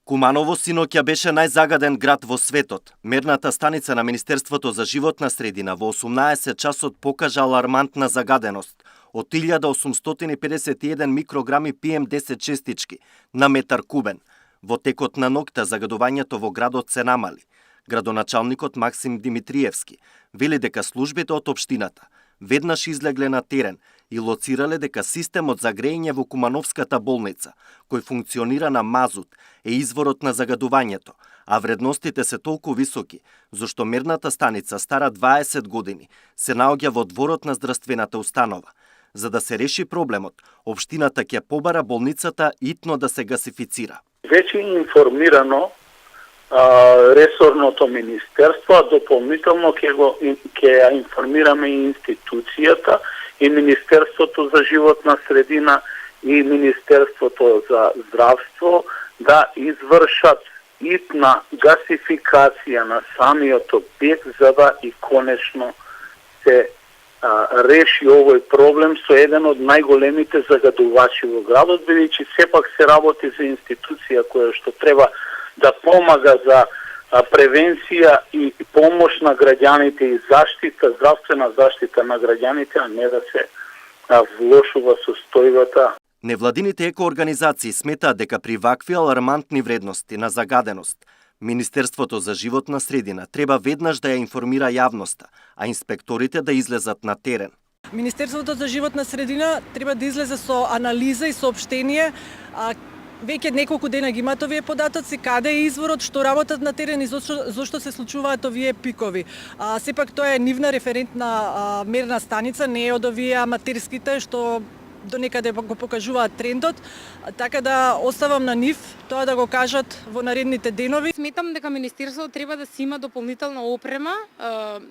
Куманово синоќа беше најзагаден град во светот. Мерната станица на Министерството за животна средина во 18 часот покажа алармантна загаденост од 1851 микрограми PM10 честички на метар кубен. Во текот на ноќта загадувањето во градот се намали. Градоначалникот Максим Димитриевски вели дека службите од општината веднаш излегле на терен и лоцирале дека системот за грејење во Кумановската болница, кој функционира на мазут, е изворот на загадувањето, а вредностите се толку високи, зашто мерната станица стара 20 години се наоѓа во дворот на здравствената установа. За да се реши проблемот, општината ќе побара болницата итно да се гасифицира. Веќе информирано ресорното министерство, а дополнително ќе ја информираме и институцијата, и Министерството за животна средина и Министерството за здравство да извршат итна гасификација на самиот објект за да и конечно се реши овој проблем со еден од најголемите загадувачи во градот, бидејќи сепак се работи за институција која што треба да помага за превенција и помош на граѓаните и заштита, здравствена заштита на граѓаните, а не да се влошува состојбата. Невладините екоорганизации сметаат дека при вакви алармантни вредности на загаденост, Министерството за животна средина треба веднаш да ја информира јавноста, а инспекторите да излезат на терен. Министерството за животна средина треба да излезе со анализа и соопштение. Веќе неколку дена ги имаат овие податоци, каде е изворот, што работат на терен и зошто се случуваат овие пикови. Сепак тоа е нивна референтна мерна станица, не е од овие аматерските што до некаде го покажуваат трендот, така да оставам на нив тоа да го кажат во наредните денови. Сметам дека Министерството треба да си има дополнителна опрема,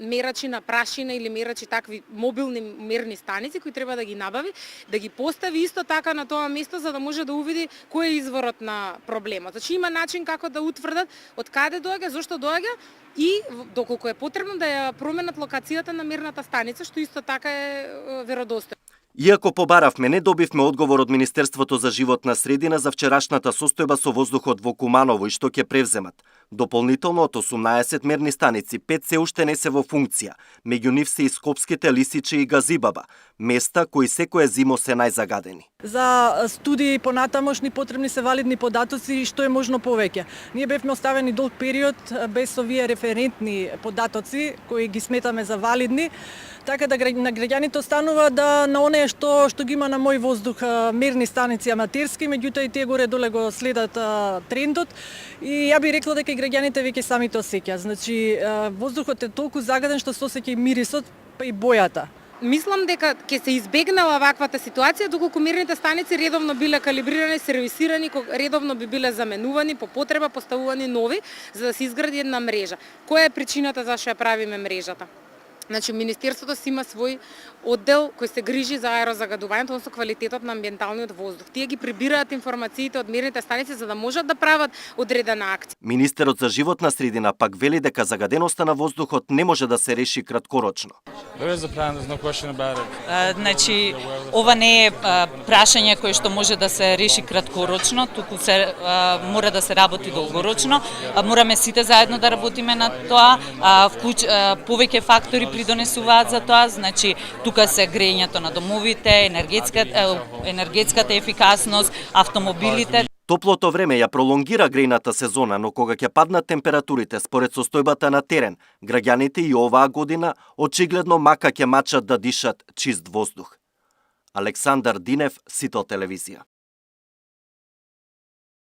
мерачи на прашина или мерачи такви мобилни мерни станици кои треба да ги набави, да ги постави исто така на тоа место за да може да увиди кој е изворот на проблемот. Значи има начин како да утврдат од каде доаѓа, зошто доаѓа и доколку е потребно да ја променат локацијата на мерната станица, што исто така е веродостојно. Иако побаравме, не добивме одговор од Министерството за животна средина за вчерашната состојба со воздухот во Куманово и што ќе превземат. Дополнително од 18 мерни станици, 5 се уште не се во функција. Меѓу нив се и Скопските, Лисиче и Газибаба, места кои секоја зимо се најзагадени. За студии понатамошни потребни се валидни податоци и што е можно повеќе. Ние бевме оставени долг период без овие референтни податоци кои ги сметаме за валидни, така да на граѓаните останува да на оние што ги има на мој воздух мерни станици аматерски, меѓутоа и тие горе-доле го следат трендот и ја би рекла дека и граѓаните веќе сами тоа осеќаат. Значи воздухот е толку загаден што се осеќа и мирисот, па и бојата. Мислам дека ќе се избегнала ваквата ситуација доколку мерните станици редовно биле калибрирани, сервисирани, редовно би биле заменувани, по потреба поставувани нови за да се изгради една мрежа. Која е причината зашто ја правиме мрежата? Значи, Министерството си има свој оддел кој се грижи за аерозагадувањето, односно квалитетот на амбиенталниот воздух. Тие ги прибираат информациите од мерните станици за да можат да прават одредена акција. Министерот за животна средина пак вели дека загаденоста на воздухот не може да се реши краткорочно. Значи, ова не е прашање кое што може да се реши краткорочно, туку се мора да се работи долгорочно. Мораме сите заедно да работиме на тоа. Повеќе фактори придонесуваат за тоа, значи тука се грејењето на домовите, енергетската ефикасност, автомобилите. Топлото време ја пролонгира грејната сезона, но кога ќе паднат температурите според состојбата на терен, граѓаните и оваа година очигледно мака ќе мачат да дишат чист воздух. Александар Динев, Сител телевизија.